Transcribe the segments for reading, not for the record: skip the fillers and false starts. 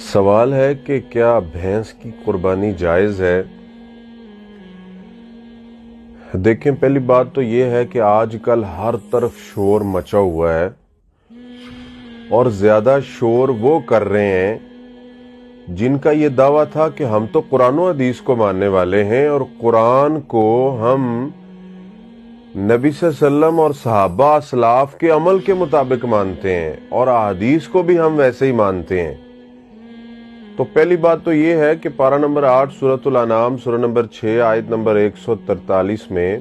سوال ہے کہ کیا بھینس کی قربانی جائز ہے؟ دیکھیں، پہلی بات تو یہ ہے کہ آج کل ہر طرف شور مچا ہوا ہے اور زیادہ شور وہ کر رہے ہیں جن کا یہ دعویٰ تھا کہ ہم تو قرآن و حدیث کو ماننے والے ہیں اور قرآن کو ہم نبی صلی اللہ علیہ وسلم اور صحابہ اسلاف کے عمل کے مطابق مانتے ہیں اور احادیث کو بھی ہم ویسے ہی مانتے ہیں۔ تو پہلی بات تو یہ ہے کہ پارہ نمبر 8 سورۃ الانعام سورہ نمبر 6 آیت نمبر 143 میں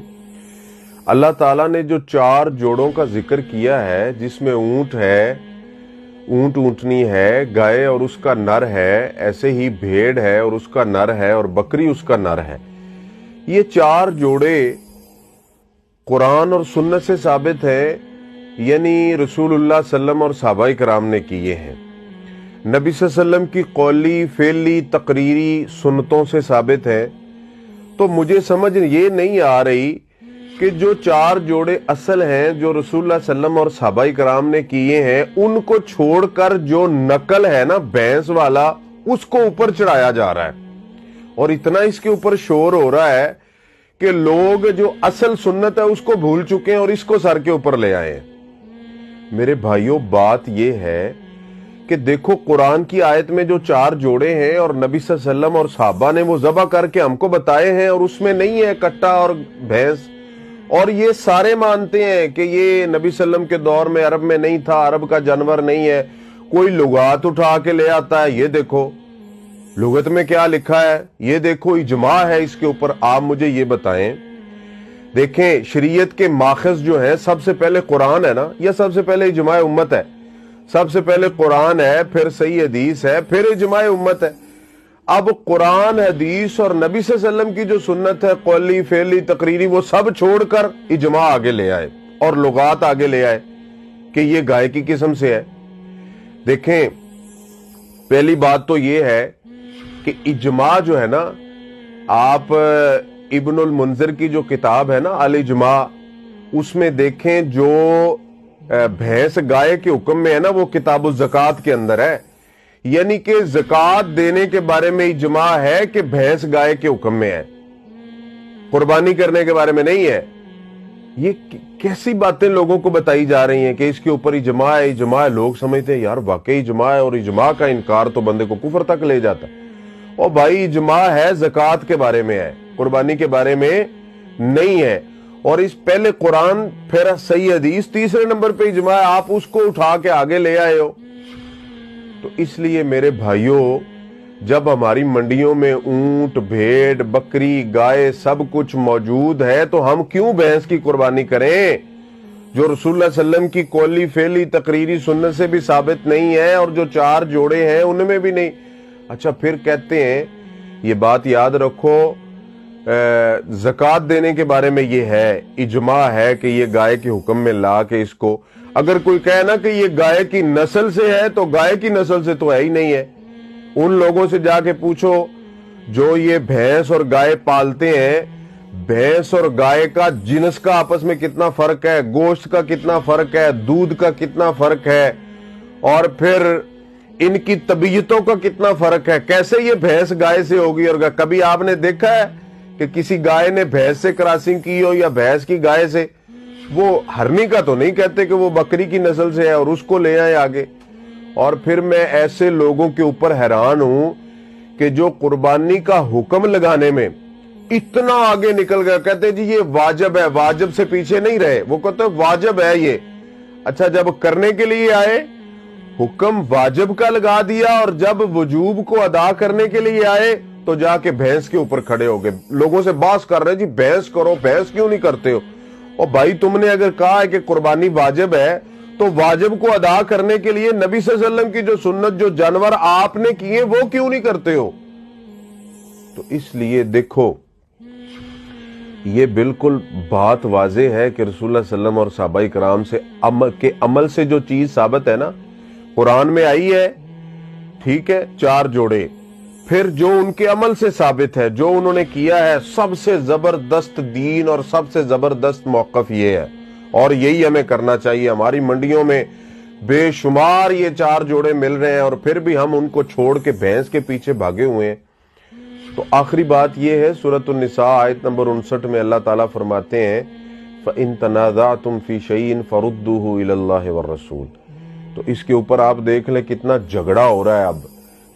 اللہ تعالیٰ نے جو 4 جوڑوں کا ذکر کیا ہے، جس میں اونٹ ہے، اونٹنی ہے، گائے اور اس کا نر ہے، ایسے ہی بھیڑ ہے اور اس کا نر ہے، اور بکری اس کا نر ہے، یہ 4 جوڑے قرآن اور سنت سے ثابت ہے، یعنی رسول اللہ صلی اللہ علیہ وسلم اور صحابہ کرام نے کیے ہیں۔ نبی صلی اللہ علیہ وسلم کی قولی، فعلی، تقریری سنتوں سے ثابت ہے۔ تو مجھے سمجھ یہ نہیں آ رہی کہ جو 4 جوڑے اصل ہیں جو رسول اللہ صلی اللہ علیہ وسلم اور صحابہ کرام نے کیے ہیں، ان کو چھوڑ کر جو نقل ہے نا بھینس والا، اس کو اوپر چڑھایا جا رہا ہے اور اتنا اس کے اوپر شور ہو رہا ہے کہ لوگ جو اصل سنت ہے اس کو بھول چکے ہیں اور اس کو سر کے اوپر لے آئے ہیں۔ میرے بھائیوں، بات یہ ہے کہ دیکھو، قرآن کی آیت میں جو 4 جوڑے ہیں اور نبی صلی اللہ علیہ وسلم اور صحابہ نے وہ ذبح کر کے ہم کو بتائے ہیں، اور اس میں نہیں ہے کٹا اور بھینس، اور یہ سارے مانتے ہیں کہ یہ نبی صلی اللہ علیہ وسلم کے دور میں عرب میں نہیں تھا، عرب کا جانور نہیں ہے۔ کوئی لغات اٹھا کے لے آتا ہے، یہ دیکھو لغت میں کیا لکھا ہے، یہ دیکھو اجماع ہے اس کے اوپر۔ آپ مجھے یہ بتائیں، دیکھیں شریعت کے ماخذ جو ہیں، سب سے پہلے قرآن ہے نا، یا سب سے پہلے اجماع امت ہے؟ سب سے پہلے قرآن ہے، پھر صحیح حدیث ہے، پھر اجماع امت ہے۔ اب قرآن، حدیث اور نبی صلی اللہ علیہ وسلم کی جو سنت ہے، قولی، فعلی، تقریری، وہ سب چھوڑ کر اجماع آگے لے آئے اور لغات آگے لے آئے کہ یہ گائے کی قسم سے ہے۔ دیکھیں، پہلی بات تو یہ ہے کہ اجماع جو ہے نا، آپ ابن المنذر کی جو کتاب ہے نا الاجماع، اس میں دیکھیں جو بھینس گائے کے حکم میں ہے نا، وہ کتاب الزکوٰۃ کے اندر ہے، یعنی کہ زکوٰۃ دینے کے بارے میں اجماع ہے کہ بھینس گائے کے حکم میں ہے، قربانی کرنے کے بارے میں نہیں ہے۔ یہ کیسی باتیں لوگوں کو بتائی جا رہی ہیں کہ اس کے اوپر اجماع ہے، اجماع ہے۔ لوگ سمجھتے ہیں یار واقعی اجماع ہے، اور اجماع کا انکار تو بندے کو کفر تک لے جاتا ہے۔ اور بھائی، اجماع ہے زکوٰۃ کے بارے میں ہے، قربانی کے بارے میں نہیں ہے، اور اس پہلے قرآن، پھر صحیح حدیث، تیسرے نمبر پہ اجماع ہے، آپ اس کو اٹھا کے آگے لے آئے ہو۔ تو اس لیے میرے بھائیوں، جب ہماری منڈیوں میں اونٹ، بھیڑ، بکری، گائے سب کچھ موجود ہے، تو ہم کیوں بھینس کی قربانی کریں جو رسول اللہ صلی اللہ علیہ وسلم کی قولی، فعلی، تقریری سنت سے بھی ثابت نہیں ہے، اور جو 4 جوڑے ہیں ان میں بھی نہیں۔ اچھا، پھر کہتے ہیں، یہ بات یاد رکھو، زکوٰۃ دینے کے بارے میں یہ ہے، اجماع ہے کہ یہ گائے کے حکم میں لا کے اس کو، اگر کوئی کہے نا کہ یہ گائے کی نسل سے ہے، تو گائے کی نسل سے تو ہے ہی نہیں ہے۔ ان لوگوں سے جا کے پوچھو جو یہ بھینس اور گائے پالتے ہیں، بھینس اور گائے کا جنس کا آپس میں کتنا فرق ہے، گوشت کا کتنا فرق ہے، دودھ کا کتنا فرق ہے، اور پھر ان کی طبیعتوں کا کتنا فرق ہے، کیسے یہ بھینس گائے سے ہوگی؟ اور کبھی آپ نے دیکھا ہے کہ کسی گائے نے بھینس سے کراسنگ کی ہو، یا بھینس کی گائے سے؟ وہ ہرنی کا تو نہیں کہتے کہ وہ بکری کی نسل سے ہے اور اس کو لے آئے آگے۔ اور پھر میں ایسے لوگوں کے اوپر حیران ہوں کہ جو قربانی کا حکم لگانے میں اتنا آگے نکل گیا، کہتے جی یہ واجب ہے، واجب سے پیچھے نہیں رہے، وہ کہتے واجب ہے یہ۔ اچھا، جب کرنے کے لیے آئے، حکم واجب کا لگا دیا، اور جب وجوب کو ادا کرنے کے لیے آئے تو جا کے بھینس کے اوپر کھڑے ہو گئے، لوگوں سے بحث کر رہے جی بھینس کرو، بھینس کیوں نہیں کرتے ہو؟ اور بھائی، تم نے اگر کہا ہے کہ قربانی واجب ہے، تو واجب کو ادا کرنے کے لیے نبی صلی اللہ علیہ وسلم کی جو سنت، جو جانور آپ نے کیے، وہ کیوں نہیں کرتے ہو؟ تو اس لیے دیکھو، یہ بالکل بات واضح ہے کہ رسول اللہ صلی اللہ علیہ وسلم اور صحابہ کرام سے عمل سے جو چیز ثابت ہے نا، قرآن میں آئی ہے، ٹھیک ہے، 4 جوڑے، پھر جو ان کے عمل سے ثابت ہے، جو انہوں نے کیا ہے، سب سے زبردست دین اور سب سے زبردست موقف یہ ہے، اور یہی ہمیں کرنا چاہیے۔ ہماری منڈیوں میں بے شمار یہ 4 جوڑے مل رہے ہیں اور پھر بھی ہم ان کو چھوڑ کے بھینس کے پیچھے بھاگے ہوئے ہیں۔ تو آخری بات یہ ہے، سورۃ النساء آیت نمبر 59 میں اللہ تعالیٰ فرماتے ہیں فَإِن تَنَازَعْتُمْ فِي شَيْءٍ فَرُدُّوهُ إِلَى اللَّهِ وَالرَّسُولِ۔ تو اس کے اوپر آپ دیکھ لیں کتنا جھگڑا ہو رہا ہے اب،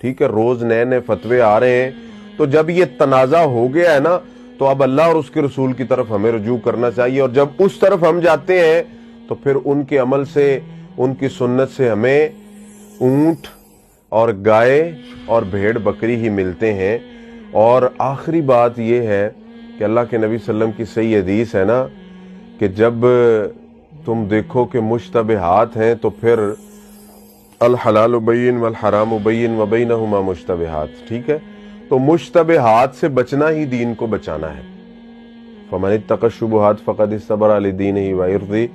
ٹھیک ہے، روز نئے نئے فتوے آ رہے ہیں۔ تو جب یہ تنازع ہو گیا ہے نا، تو اب اللہ اور اس کے رسول کی طرف ہمیں رجوع کرنا چاہیے، اور جب اس طرف ہم جاتے ہیں تو پھر ان کے عمل سے، ان کی سنت سے ہمیں اونٹ اور گائے اور بھیڑ بکری ہی ملتے ہیں۔ اور آخری بات یہ ہے کہ اللہ کے نبی صلی اللہ علیہ وسلم کی صحیح حدیث ہے نا کہ جب تم دیکھو کہ مشتبہات ہیں تو پھر الحلال بین والحرام بین وبینہما مشتبہات، ٹھیک ہے، تو مشتبہات سے بچنا ہی دین کو بچانا ہے۔ فمن اتقى الشبہات فقد استبرأ لدینہ وعرضہ،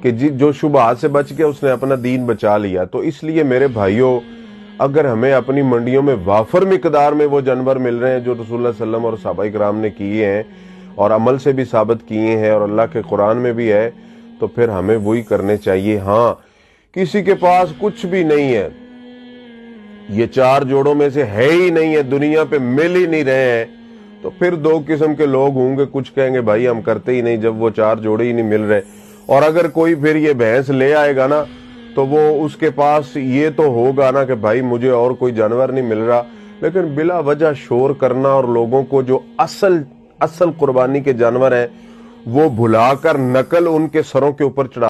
کہ جو شبہات سے بچ کے اس نے اپنا دین بچا لیا۔ تو اس لیے میرے بھائیوں، اگر ہمیں اپنی منڈیوں میں وافر مقدار میں وہ جانور مل رہے ہیں جو رسول اللہ صلی اللہ علیہ وسلم اور صحابہ کرام نے کیے ہیں اور عمل سے بھی ثابت کیے ہیں اور اللہ کے قرآن میں بھی ہے، تو پھر ہمیں وہی کرنے چاہیے۔ ہاں، کسی کے پاس کچھ بھی نہیں ہے، یہ 4 جوڑوں میں سے ہے ہی نہیں ہے، دنیا پہ مل ہی نہیں رہے ہیں، تو پھر 2 قسم کے لوگ ہوں گے، کچھ کہیں گے بھائی ہم کرتے ہی نہیں جب وہ 4 جوڑے ہی نہیں مل رہے، اور اگر کوئی پھر یہ بھینس لے آئے گا نا تو وہ اس کے پاس یہ تو ہوگا نا کہ بھائی مجھے اور کوئی جانور نہیں مل رہا، لیکن بلا وجہ شور کرنا اور لوگوں کو جو اصل قربانی کے جانور ہیں وہ بھلا کر نقل ان کے سروں کے اوپر چڑھا